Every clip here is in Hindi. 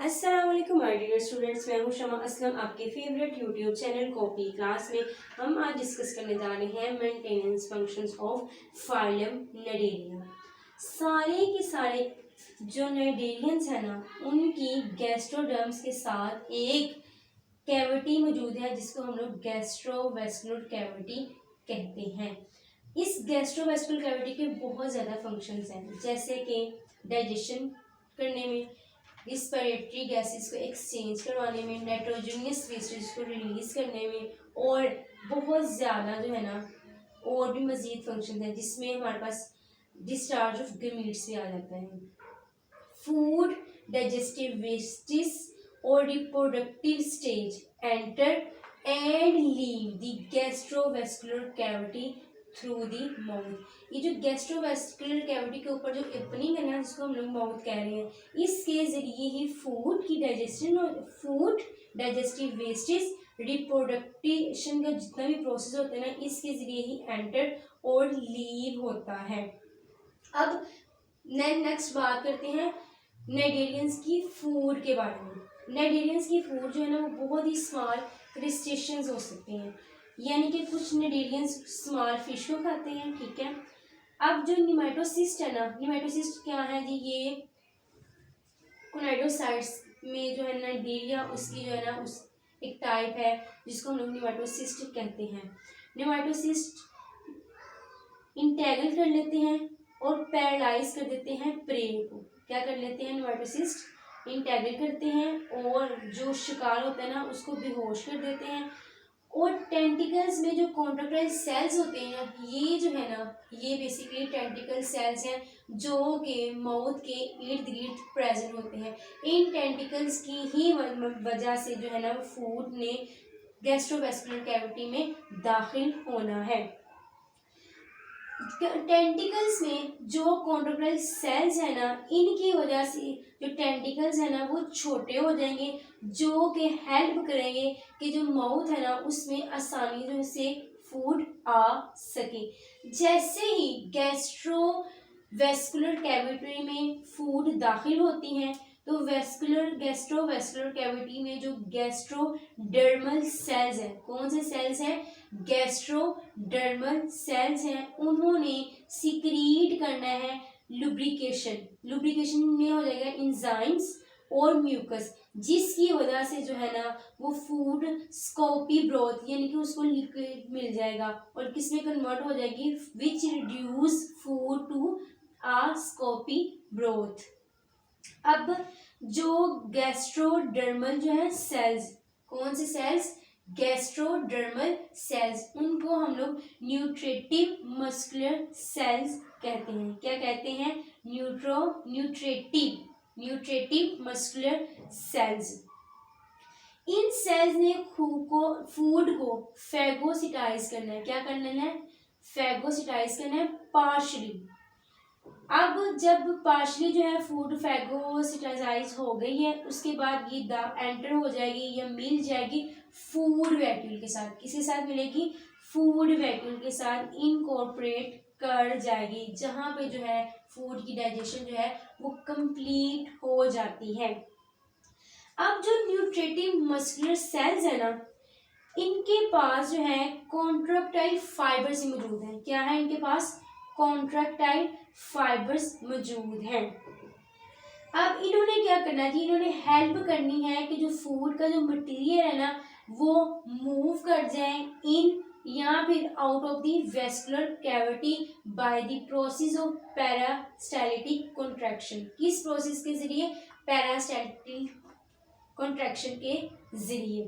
अस्सलाम वालेकुम माय डियर स्टूडेंट्स, मैं हूं शमा असलम, आपके favourite YouTube channel copy class में हम आज डिस्कस करने जा रहे हैं मेंटेनेंस फंक्शंस ऑफ फाइलम नडेरिया। सारे के सारे जो नडेरियंस है ना, उनकी गैस्ट्रोडर्म्स के साथ एक कैविटी मौजूद है जिसको हम लोग गैस्ट्रोवेस्कुलर कैविटी कहते हैं। इस गैस्ट्रोवेस्कुलर कैविटी के बहुत ज़्यादा फंक्शंस हैं, जैसे कि डाइजेशन करने में, रिस्पिरेटरी गैसेस को एक्सचेंज करवाने में, नाइट्रोजनियस वेस्टेज को रिलीज करने में, और बहुत ज़्यादा जो है ना और भी मज़ीद फंक्शन है जिसमें हमारे पास डिस्चार्ज ऑफ गमीट्स भी आ जाता है। फूड, डाइजेस्टिव वेस्टेज और reproductive stage enter and leave the gastrovascular cavity through the mouth. ये जो गैस्ट्रोवेस्कुलर कैविटी के ऊपर जो ओपनिंग है ना, जिसको हम लोग माउथ कह रहे हैं, इसके जरिए ही फूड की डाइजेशन और फूड, डाइजेस्टिव वेस्टेज, रिप्रोडक्टेशन का जितना भी प्रोसेस होता है ना, इसके जरिए ही एंटर और लीव होता है। अब नेक्स्ट बात करते हैं नाइडेरियंस की फूड के बारे में। नाइडेरियंस की फूड जो है ना, वो बहुत ही स्मॉल क्रस्टेशियंस हो सकते हैं, यानी कि कुछ नाइडेरियंस स्मॉल फिश को खाते हैं, ठीक है। अब जो निमेटोसिस्ट है ना, निमेटोसिस्ट क्या है जी, ये कोनाइडोसाइट्स में जो है नाइडेरिया, उसकी जो है ना उस एक टाइप है जिसको हम लोग निमेटोसिस्ट कहते हैं। निमेटोसिस्ट इंटैगल कर लेते हैं और पैरालाइज कर देते हैं प्रे को। क्या कर लेते हैं? निमेटोसिस्ट इंटैगल करते हैं और जो शिकार होता है ना, उसको बेहोश कर देते हैं। और टेंटिकल्स में जो कॉन्ट्रैक्टाइल सेल्स होते हैं, ये जो है ना, ये बेसिकली टेंटिकल सेल्स हैं जो कि माउथ के इर्द गिर्द प्रेजेंट होते हैं। इन टेंटिकल्स की ही वजह से जो है ना, फूड ने गैस्ट्रोवेस्कुलर कैविटी में दाखिल होना है। टेंटिकल्स में जो कॉन्ट्रैक्टाइल सेल्स है ना, इनकी वजह से जो टेंटिकल्स है ना, वो छोटे हो जाएंगे, जो कि हेल्प करेंगे कि जो माउथ है ना, उसमें आसानी जो से फूड आ सके। जैसे ही गैस्ट्रोवेस्कुलर कैविटी में फूड दाखिल होती हैं, तो गैस्ट्रोवेस्कुलर कैविटी में जो गैस्ट्रोडर्मल सेल्स हैं, कौन से सेल्स हैं? गैस्ट्रोडर्मल सेल्स हैं, उन्होंने सिक्रीट करना है लुब्रिकेशन। लुब्रिकेशन में हो जाएगा इंजाइम्स और म्यूकस, जिसकी वजह से जो है ना, वो फूड स्कोपी ब्रोथ, यानी कि उसको लिक्विड मिल जाएगा और किसमें कन्वर्ट हो जाएगी? Which reduce food to a soupy broth. अब जो गैस्ट्रोडर्मल जो है सेल्स, कौन से सेल्स? गैस्ट्रोडर्मल सेल्स, उनको हम लोग न्यूट्रेटिव मस्कुलर सेल्स कहते हैं। क्या कहते हैं? Nutritive muscular cells. इन सेल्स ने फूड को फैगोसिटाइज करना है। क्या करना है? फैगोसिटाइज करना है पार्शली। अब जब पार्शली जो है फूड फैगोसिटाइज हो गई है, उसके बाद ये एंटर हो जाएगी या मिल जाएगी फूड वैक्यूल के साथ। किसके साथ मिलेगी? फूड वैक्यूल के साथ इनकॉर्पोरेट कर जाएगी, जहां पे जो है फूड की डाइजेशन जो है वो कंप्लीट हो जाती है। अब जो न्यूट्रेटिव मस्कुलर सेल्स है ना, इनके पास जो है कॉन्ट्रैक्टाइल फाइबर्स मौजूद हैं। क्या है इनके पास? कॉन्ट्रैक्टाइल फाइबर्स मौजूद हैं। अब इन्होंने क्या करना है? इन्होंने हेल्प करनी है कि जो फूड का जो मटेरियल है ना, वो मूव कर जाए इन या फिर out of the vascular cavity by the process of peristaltic contraction. किस प्रोसेस के जरिए? पेरिस्टाल्टिक कॉन्ट्रैक्शन के जरिए।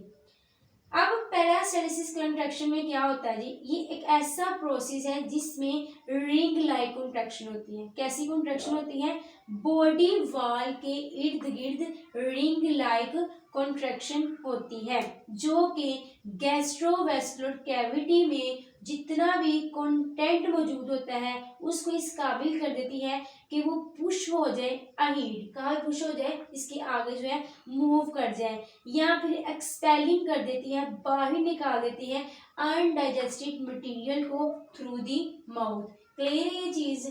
अब पेरिस्टाल्टिक कॉन्ट्रैक्शन में क्या होता है जी? ये एक ऐसा प्रोसेस है जिसमें रिंग लाइक कॉन्ट्रैक्शन होती है। कैसी कॉन्ट्रैक्शन होती है? बॉडी वॉल के इर्द गिर्द रिंग लाइक कॉन्ट्रैक्शन होती है, जो कि गैस्ट्रोवेस्कुलर कैविटी में जितना भी कंटेंट मौजूद होता है उसको इस काबिल कर देती है कि वो पुश हो जाए अहीड। कहाँ पुश हो जाए? इसके आगे जो है मूव कर जाए, या फिर एक्सपेलिंग कर देती है, बाहर निकाल देती है अनडाइजेस्टेड मटेरियल को थ्रू दी माउथ। क्लियर है ये चीज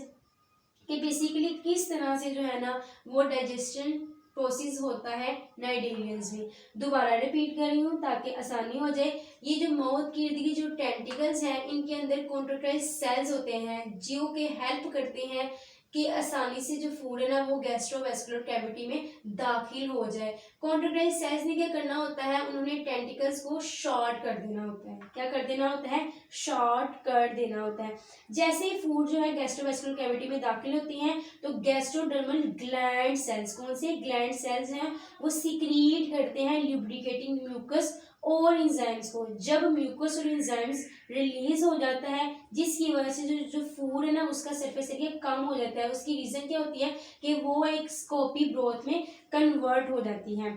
कि बेसिकली किस तरह से जो है ना वो डाइजेशन प्रोसेस होता है नाइडेरियंस में। दोबारा रिपीट कर रही हूँ ताकि आसानी हो जाए। ये जो माउथ के इर्द गिर्द जो टेंटिकल्स हैं, इनके अंदर कॉन्ट्रैक्टाइल सेल्स होते हैं जो कि हेल्प करते हैं कि आसानी से जो फूड है ना वो गैस्ट्रोवेस्कुलर कैविटी में दाखिल हो जाए। कॉन्ट्रैक्टाइल सेल्स ने क्या करना होता है, उन्होंने टेंटिकल्स को शॉर्ट कर देना होता है। क्या कर देना होता है, शॉर्ट कर देना होता है। जैसे ही फूड जो है गैस्ट्रोवेस्कुलर कैविटी में दाखिल होती हैं तो गैस्ट्रोडर्मल ग्लैंड सेल्स, कौन से ग्लैंड सेल्स हैं, वो सिक्रीट करते हैं ल्यूब्रिकेटिंग म्यूकस और इंजाइम्स को। जब म्यूकस और इंजाइम्स रिलीज हो जाता है जिसकी वजह से जो जो फूड है ना उसका सरफेस एरिया कम हो जाता है, उसकी रीजन क्या होती है कि वो एक स्कोपी ब्रोथ में कन्वर्ट हो जाती है।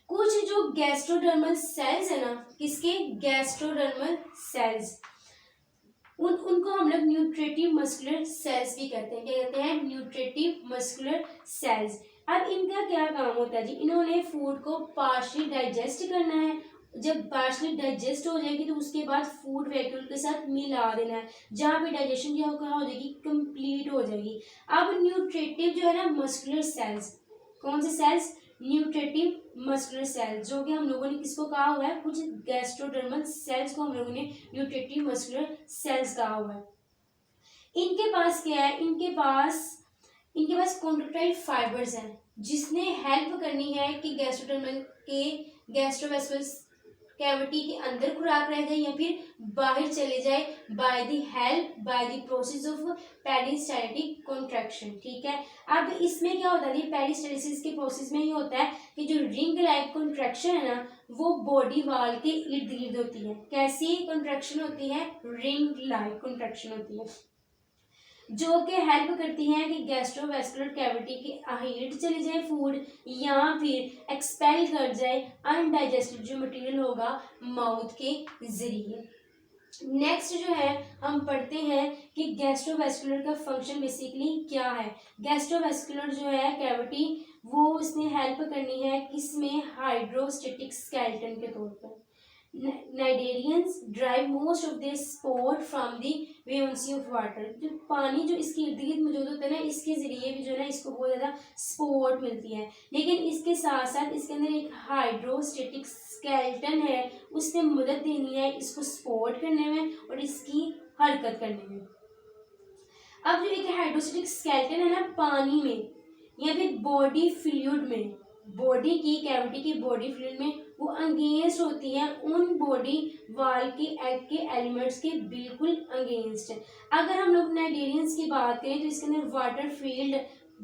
कुछ जो गैस्ट्रोडर्मल सेल्स है ना, किसके, गैस्ट्रोडर्मल सेल्स, उनको हम लोग न्यूट्रेटिव मस्कुलर सेल्स भी कहते हैं। क्या कहते हैं, न्यूट्रेटिव मस्कुलर सेल्स। अब इनका क्या काम होता है जी, इन्होंने फूड को पार्शली डाइजेस्ट करना है। जब पार्शली डाइजेस्ट हो जाएगी तो उसके बाद फूड वैक्यूल के साथ मिला देना है, जहाँ पे डाइजेशन क्या हो जाएगी, कंप्लीट हो जाएगी। अब न्यूट्रेटिव जो है ना मस्कुलर सेल्स, कौन से सेल्स, न्यूट्रेटिव मस्कुलर सेल्स, जो कि हम लोगों ने किसको कहा हुआ है, कुछ गैस्ट्रोडर्मल सेल्स को हम लोगों ने न्यूट्रेटिव मस्कुलर सेल्स कहा हुआ है। इनके पास क्या है, इनके पास कॉन्ट्रैक्टाइल फाइबर्स हैं जिसने हेल्प करनी है कि गैस्ट्रोडर्मल के गैस्ट्रोवेस्कुलर कैविटी के अंदर खुराक रह जाए या फिर बाहर चले जाए by the process of peristaltic contraction. ठीक है, अब इसमें क्या होता है, पेरिस्टालिसिस के प्रोसेस में ये होता है कि जो रिंग लाइक कॉन्ट्रैक्शन है ना वो बॉडी वॉल के इर्द गिर्द होती है। कैसी कॉन्ट्रैक्शन होती है, रिंग लाइक कॉन्ट्रैक्शन होती है, जो कि हेल्प करती हैं कि गैस्ट्रोवेस्कुलर कैविटी के अहेड चले जाए फूड या फिर एक्सपेल कर जाए अनडाइजेस्टेड जो मटेरियल होगा माउथ के जरिए। नेक्स्ट जो है हम पढ़ते हैं कि गैस्ट्रोवेस्कुलर का फंक्शन बेसिकली क्या है। गैस्ट्रोवेस्कुलर जो है कैविटी वो उसने हेल्प करनी है किसमें, हाइड्रोस्टेटिक स्केलेटन के तौर पर। Cnidarians drive most of their support from the buoyancy of water, जो पानी जो इसके इर्द गिर्द मौजूद होता है ना इसके जरिए भी जो है ना इसको बहुत ज़्यादा स्पोर्ट मिलती है। लेकिन इसके साथ साथ इसके अंदर एक हाइड्रोस्टेटिक स्केलेटन है, उसने मदद देनी है इसको सपोर्ट करने में और इसकी हरकत करने में। अब जो एक हाइड्रोस्टेटिक स्केलेटन है ना पानी में या फिर बॉडी फ्लूइड में, बॉडी की कैविटी की बॉडी फ्लूइड में वो अगेंस्ट होती है उन बॉडी वाल के एग के एलिमेंट्स के बिल्कुल अगेंस्ट है। अगर हम लोग नाइडेरियंस की बात करें तो इसके अंदर वाटर फील्ड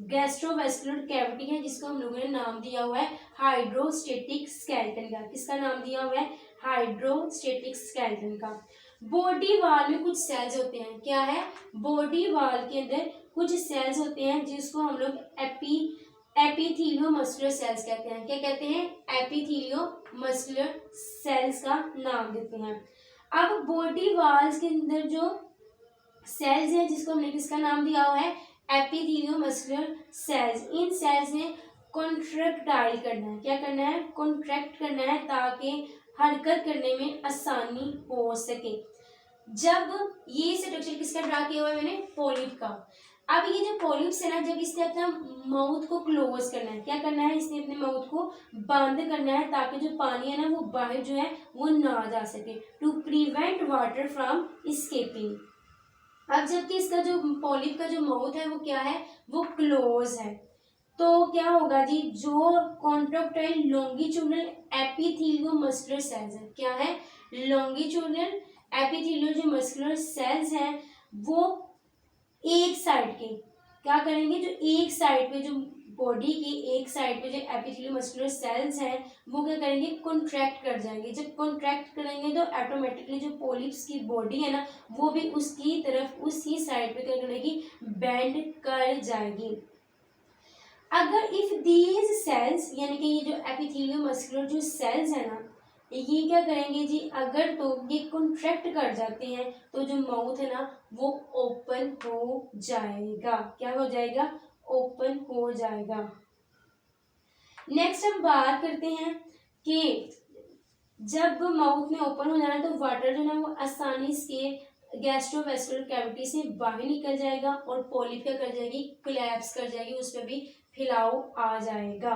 गैस्ट्रोवेस्कुलर कैविटी है जिसको हम लोगों ने नाम दिया हुआ है हाइड्रोस्टेटिक स्केलेटन का। किसका नाम दिया हुआ है, हाइड्रोस्टेटिक स्केलेटन का। बॉडी वाल में कुछ सेल्स होते हैं, क्या है, बॉडी वाल के अंदर कुछ सेल्स होते हैं जिसको हम लोग एपिथेलियो मस्कुलर सेल्स कहते हैं। क्या कहते हैं, एपिथेलियो मस्कुलर सेल्स का नाम देते हैं। अब बॉडी वाल्स के अंदर जो सेल्स हैं जिसको हमने किसका नाम दिया हुआ है, एपिथेलियो मस्कुलर सेल्स, इन सेल्स ने कॉन्ट्रैक्टाइल करना है। क्या करना है, कॉन्ट्रैक्ट करना है ताकि हरकत करने में आसानी हो सके। जब ये स्ट्रक्चर किसका ड्रा किया हुआ है मैंने, पोलिप का। अब ये जो पोलिप्स है ना जब इसने अपना माउथ को क्लोज करना है, क्या करना है, इसने अपने माउथ को बंद करना है ताकि जो पानी है ना वो बाहर जो है वो ना जा सके, to prevent water from escaping. अब जबकि इसका जो पॉलिप का जो माउथ है वो क्या है, वो क्लोज है, तो क्या होगा जी, जो कॉन्ट्रैक्टाइल लॉन्गिट्यूडनल एपिथेलियो मस्कुलर सेल्स है, क्या है, लॉन्गिट्यूडनल एपिथेलियो जो मस्कुलर सेल्स हैं वो एक साइड के क्या करेंगे, जो एक साइड पे जो बॉडी की एक साइड पे जो एपिथेलियो मस्कुलर सेल्स हैं वो क्या करेंगे, कॉन्ट्रैक्ट कर जाएंगे। जब कॉन्ट्रैक्ट करेंगे तो ऑटोमेटिकली जो पॉलिप्स की बॉडी है ना वो भी उसकी तरफ उसी साइड पे क्या करेगी, बेंड कर जाएगी। अगर इफ दीज सेल्स यानी कि ये जो एपिथेलियो मस्कुलर जो सेल्स है ना ये क्या करेंगे जी, अगर तो ये कॉन्ट्रैक्ट कर जाते हैं तो जो माउथ है ना वो ओपन हो जाएगा। क्या हो जाएगा, ओपन हो जाएगा। नेक्स्ट हम बात करते हैं कि जब माउथ में ओपन हो जाना तो वाटर जो है वो आसानी से गैस्ट्रोवेस्कुलर कैविटी से बाहर निकल जाएगा और पॉलिप क्या कर जाएगी, कोलैप्स कर जाएगी, उस पर भी फैलाव आ जाएगा।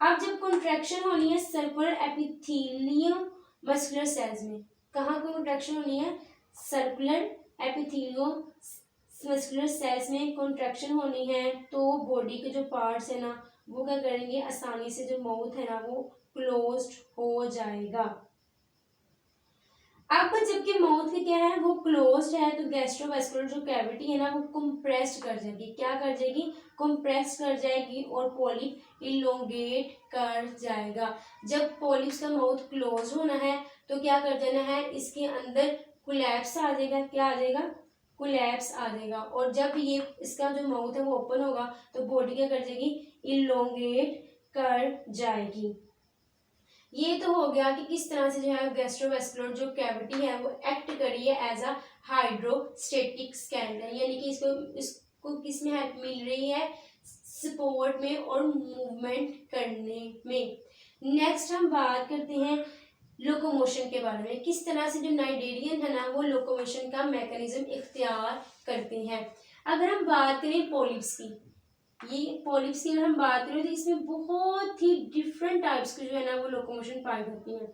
अब जब कॉन्ट्रैक्शन होनी है सर्कुलर एपिथेलियम मस्कुलर सेल्स में, कहाँ कॉन्ट्रैक्शन होनी है? सर्कुलर एपिथेलियम मस्कुलर सेल्स में कॉन्ट्रैक्शन होनी है, तो बॉडी के जो पार्ट्स है ना वो क्या करेंगे, आसानी से जो माउथ है ना वो क्लोज्ड हो जाएगा। अब जबकि माउथ में क्या है वो क्लोज्ड है, तो गैस्ट्रोवेस्कुलर जो कैविटी है ना वो कंप्रेस्ड कर जाएगी। क्या कर जाएगी? कंप्रेस कर जाएगी और पॉलिप इलोंगेट कर जाएगा। जब पॉलिप्स का माउथ क्लोज होना है तो क्या कर देना है, इसके अंदर कोलैप्स आ जाएगा। क्या आ जाएगा? कोलैप्स आ जाएगा। और जब ये इसका जो माउथ है वो ओपन होगा तो बॉडी क्या कर जाएगी, इलोंगेट कर जाएगी। ये तो हो गया कि किस तरह से जो है गैस्ट्रोवेस्कुलर जो कैविटी है वो एक्ट करी है एज अ हाइड्रोस्टेटिक स्केलेटन, यानी कि इसको किस में हेल्प मिल रही है, सपोर्ट में और मूवमेंट करने में। नेक्स्ट हम बात करते हैं लोकोमोशन के बारे में, किस तरह से जो नाइडेरियन है ना वो लोकोमोशन का मैकेनिज्म इख्तियार करते हैं। अगर हम बात करें पॉलिप्स की, ये पॉलिप्स की अगर हम बात करें तो इसमें बहुत ही डिफरेंट टाइप्स की जो है ना वो लोकोमोशन पाई जाती हैं।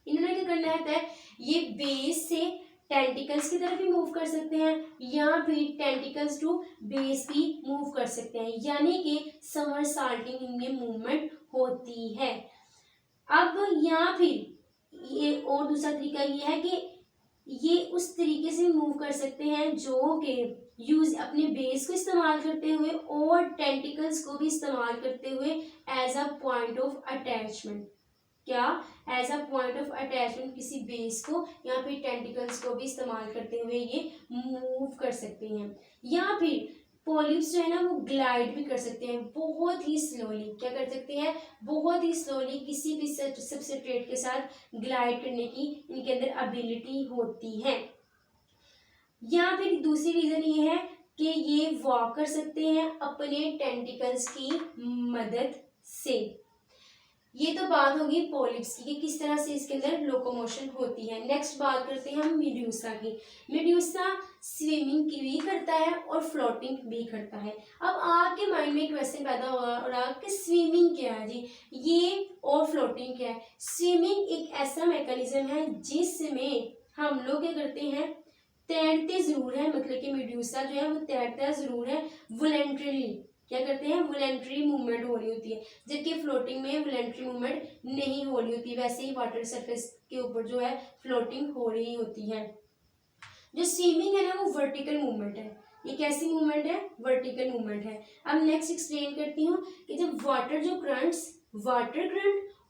इन्होंने क्या करना रहता है, ये बेस से टेंटिकल्स की तरफ भी मूव कर सकते हैं या फिर टेंटिकल्स टू बेस भी मूव कर सकते हैं, यानी कि समरसाल्टिंग इनमें मूवमेंट होती है। अब या फिर ये और दूसरा तरीका ये है कि ये उस तरीके से मूव कर सकते हैं जो कि यूज अपने बेस को इस्तेमाल करते हुए और टेंटिकल्स को भी इस्तेमाल करते हुए as a point of attachment. क्या? As a point of attachment किसी बेस को या फिर टेंटिकल्स को भी इस्तेमाल करते हुए ये मूव कर सकते हैं। या फिर पॉलिप्स जो है ना वो ग्लाइड भी कर सकते हैं बहुत ही स्लोली। क्या कर सकते हैं? बहुत ही स्लोली किसी भी सबस्ट्रेट के साथ ग्लाइड करने की इनके अंदर एबिलिटी होती है। या फिर दूसरी रीजन ये है कि ये वॉक कर सकते हैं अपने टेंटिकल्स की मदद से। ये तो बात होगी पॉलिप्स की कि किस तरह से इसके अंदर लोकोमोशन होती है। नेक्स्ट बात करते हैं हम मेड्यूसा की। मेड्यूसा स्विमिंग की भी करता है और फ्लोटिंग भी करता है। अब आपके माइंड में एक क्वेश्चन पैदा होगा और कि स्विमिंग क्या है जी, ये और फ्लोटिंग क्या है। स्विमिंग एक ऐसा मैकेनिज्म है जिसमें हम लोग क्या करते हैं, तैरते जरूर है, मतलब कि मेड्यूसा जो है वो तैरता जरूर है वॉलंटरीली। क्या करते हैं? वॉलंटरी मूवमेंट हो रही होती है, जबकि फ्लोटिंग में वॉलंटरी मूवमेंट नहीं हो रही होती। वैसे ही वाटर सरफेस के ऊपर जो है फ्लोटिंग हो रही होती है। जो स्विमिंग है ना वो वर्टिकल मूवमेंट है। ये कैसी मूवमेंट है? वर्टिकल मूवमेंट है। अब नेक्स्ट एक्सप्लेन करती हूँ कि जब वाटर करंट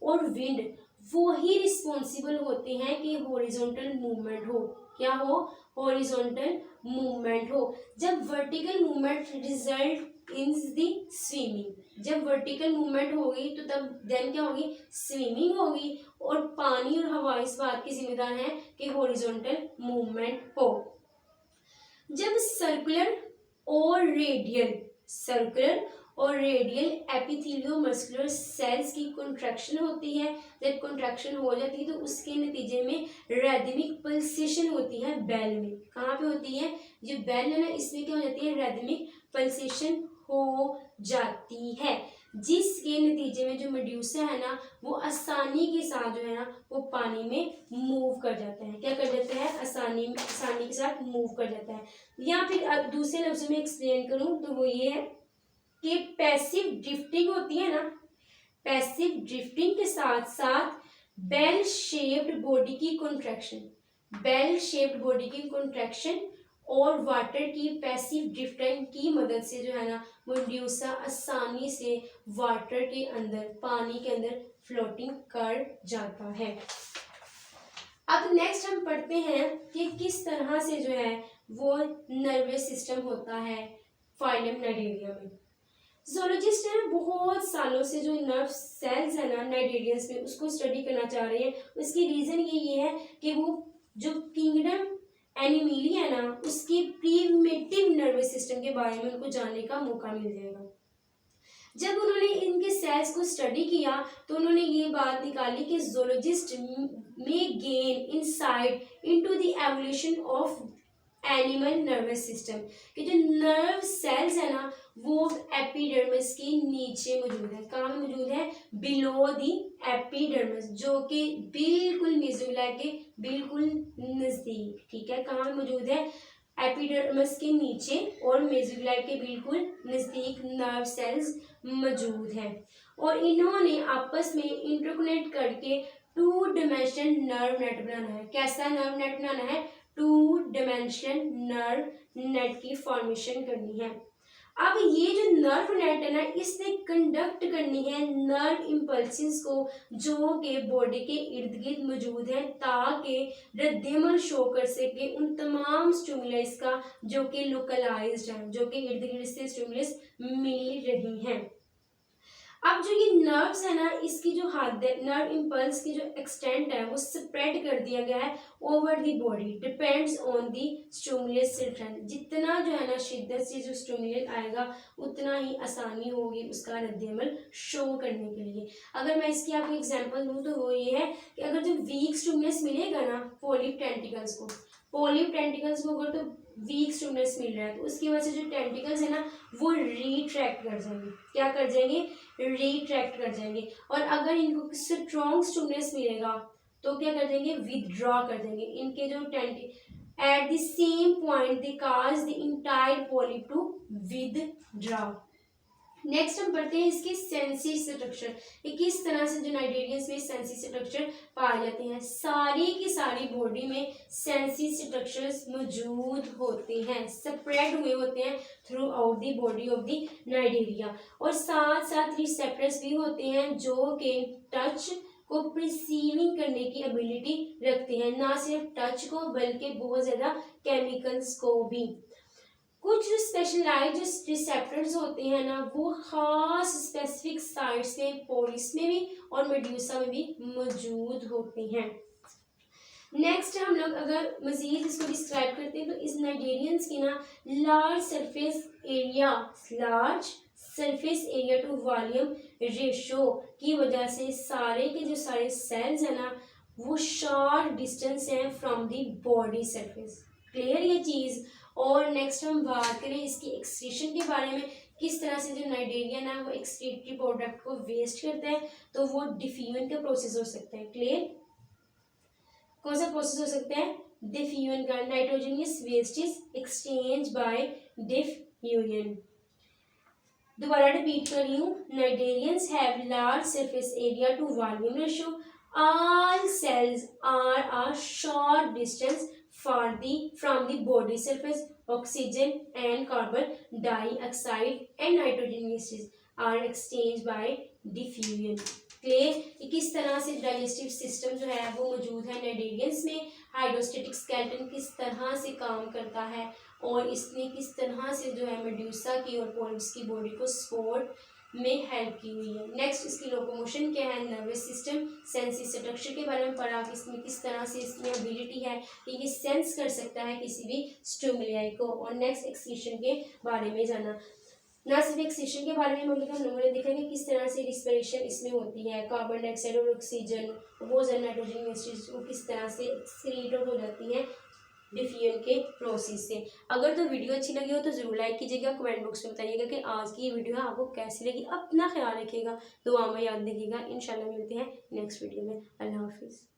और विंड वो ही रिस्पॉन्सिबल होते हैं कि हॉरिजॉन्टल मूवमेंट हो। क्या हो? हॉरिजॉन्टल मूवमेंट हो। जब vertical movement result in the swimming, जब वर्टिकल मूवमेंट होगी तो तब देन क्या होगी? स्विमिंग होगी। और पानी और हवा इस बात की जिम्मेदार है कि हॉरिजॉन्टल मूवमेंट हो। जब सर्कुलर और रेडियल एपिथेलियोमस्कुलर सेल्स की कॉन्ट्रैक्शन होती है, जब कॉन्ट्रैक्शन हो जाती है तो उसके नतीजे में रेदमिक पल्सेशन होती है बेल में। कहाँ पे होती है? जो बेल है ना इसमें क्या हो जाती है? रेदमिक पल्सेशन हो जाती है, जिसके नतीजे में जो मेड्यूसा है ना वो आसानी के साथ जो है ना वो पानी में मूव कर जाता है। क्या कर जाता है? आसानी के साथ मूव कर जाता है। या फिर अब दूसरे लफ्ज़ों में एक्सप्लेन करूं तो वो ये है कि पैसिव ड्रिफ्टिंग होती है ना, पैसिव ड्रिफ्टिंग के साथ साथ बेल शेप्ड बॉडी की कंट्रैक्शन और वाटर की पैसिव ड्रिफ्टिंग की मदद से जो है ना वो मेड्यूसा आसानी से वाटर के अंदर, पानी के अंदर फ्लोटिंग कर जाता है। अब नेक्स्ट हम पढ़ते हैं कि किस तरह से जो है वो नर्वस सिस्टम होता है फाइलम नाइडेरिया में। जोलॉजिस्ट है बहुत सालों से जो नर्व सेल्स है ना नाइडेरियंस में उसको स्टडी करना चाह रहे हैं। उसकी रीजन ये है कि वो जो किंगडम एनिमली है ना उसकी प्रिमिटिव नर्वस सिस्टम के बारे में उनको जानने का मौका मिल जाएगा। जब उन्होंने इनके सेल्स को स्टडी किया तो उन्होंने ये बात निकाली कि जोलॉजिस्ट में gain insight into the evolution of animal nervous system कि जो नर्व सेल्स है ना वो एपिडर्मिस के नीचे मौजूद है। कहाँ में मौजूद है? बिलो दी एपिडर्मिस, जो कि बिल्कुल मेसोफिला के बिल्कुल नजदीक। ठीक है, कहाँ में मौजूद है? एपिडर्मिस के नीचे और मेसोफिला के बिल्कुल नजदीक नर्व सेल्स मौजूद हैं। और इन्होंने आपस में इंटरकनेक्ट करके 2 डायमेंशन नर्व नेट बनाना है। कैसा नर्व नेट बनाना है? 2 डायमेंशन नर्व नेट की फॉर्मेशन करनी है। अब ये जो नर्व नेट है ना इसने कंडक्ट करनी है नर्व इम्पल्सिस को जो के बॉडी के इर्द गिर्द मौजूद है, ताकि रद्देमल शो कर सके उन तमाम स्टिमुलस का जो कि लोकलाइज्ड है, जो कि इर्द गिर्द से स्टिमुलस मिल रही हैं। अब जो ये नर्व्स है ना इसकी जो हद है, नर्व इम्पल्स की जो एक्सटेंट है वो स्प्रेड कर दिया गया है over the body, depends on the stimulus strength. जितना जो है ना शिद्दत से जो स्टिमुलस आएगा उतना ही आसानी होगी उसका रद्देअमल शो करने के लिए। अगर मैं इसकी आपको एग्जांपल दूं तो वो ये है कि अगर जो वीक स्टिमुलस मिलेगा ना पोलिप टेंटिकल्स को, अगर तो वीक स्टिमुलस मिल रहा है तो उसकी वजह से जो टेंटिकल्स है ना वो रिट्रैक्ट कर जाएंगे। क्या कर जाएंगे? रिट्रैक्ट कर जाएंगे। और अगर इनको स्ट्रॉन्ग स्टिमुलस मिलेगा तो क्या कर देंगे? विदड्रॉ कर देंगे। इनके जो at the same point they cause the entire polyp to withdraw. Next हम पढ़ते हैं इसके सेंसी स्ट्रक्चर, किस तरह से जो नाइडेरियंस में सेंसी स्ट्रक्चर पाए जाते हैं। सारी की सारी बॉडी में सेंसी स्ट्रक्चर्स मौजूद होते हैं, स्प्रेड हुए होते हैं through out the body of the Cnidaria. और साथ साथ रिसेप्टर्स भी होते हैं जो कि टच को प्रिसीविंग करने की एबिलिटी रखते हैं, ना सिर्फ टच को बल्कि बहुत ज़्यादा केमिकल्स को भी। कुछ स्पेशलाइज्ड रिसेप्टर्स होते हैं ना वो खास स्पेसिफिक साइट्स में पोलिस में भी और मेड्यूसा में भी मौजूद होते हैं। नेक्स्ट हम लोग अगर मजीद इसको डिस्क्राइब करते हैं तो इस नाइडेरियंस की ना large surface area to volume ratio की वजह से सारे के जो सारे सेल्स है ना वो शॉर्ट डिस्टेंस हैं from the body surface. Clear ये चीज़। और नेक्स्ट हम बात करें इसकी एक्सक्रीशन के बारे में, किस तरह से जो नाइडेरियन है वो एक्सक्रीटरी प्रोडक्ट को वेस्ट करता है, तो वो डिफ्यूजन का प्रोसेस हो सकता है। क्लियर? कौन सा प्रोसेस हो सकता है? डिफ्यूजन का। Nitrogenous waste is exchange by diffusion. दोबारा रिपीट कर रही हूँ, cnidarians have large surface area to volume ratio, all cells are a short distance from the body surface. Oxygen and carbon dioxide and nitrogen gases are exchanged by diffusion. Clear? किस तरह से डाइजेस्टिव सिस्टम जो है वो मौजूद है नाइडेरियंस में, हाइड्रोस्टेटिक स्केलेटन किस तरह से काम करता है और इसने किस तरह से जो है मेड्यूसा की और पोलिप्स की बॉडी को सपोर्ट में हेल्प की हुई है। नेक्स्ट इसकी लोकोमोशन क्या है, नर्वस सिस्टम, सेंसी स्ट्रक्चर के बारे में पढ़ा कि इसमें किस तरह से इसमें एबिलिटी है कि ये सेंस कर सकता है किसी भी स्टिमुलाई को। और नेक्स्ट एक्सक्रीशन के बारे में जाना, ना सिर्फ एक्सक्रीशन के बारे में हम लोगों ने देखा कि किस तरह से रिस्पिरेशन इसमें होती है, कार्बन डाइऑक्साइड और ऑक्सीजन वो नाइट्रोजन गैसेस वो किस तरह से एक्सक्रीट हो जाती हैं डिफ्यूजन के प्रोसेस से। अगर तो वीडियो अच्छी लगी हो तो ज़रूर लाइक कीजिएगा, कमेंट बॉक्स में बताइएगा कि आज की ये वीडियो है आपको कैसी लगी। अपना ख्याल रखिएगा, दुआ में याद रखिएगा। इंशाल्लाह मिलते हैं नेक्स्ट वीडियो में। अल्लाह हाफिज़।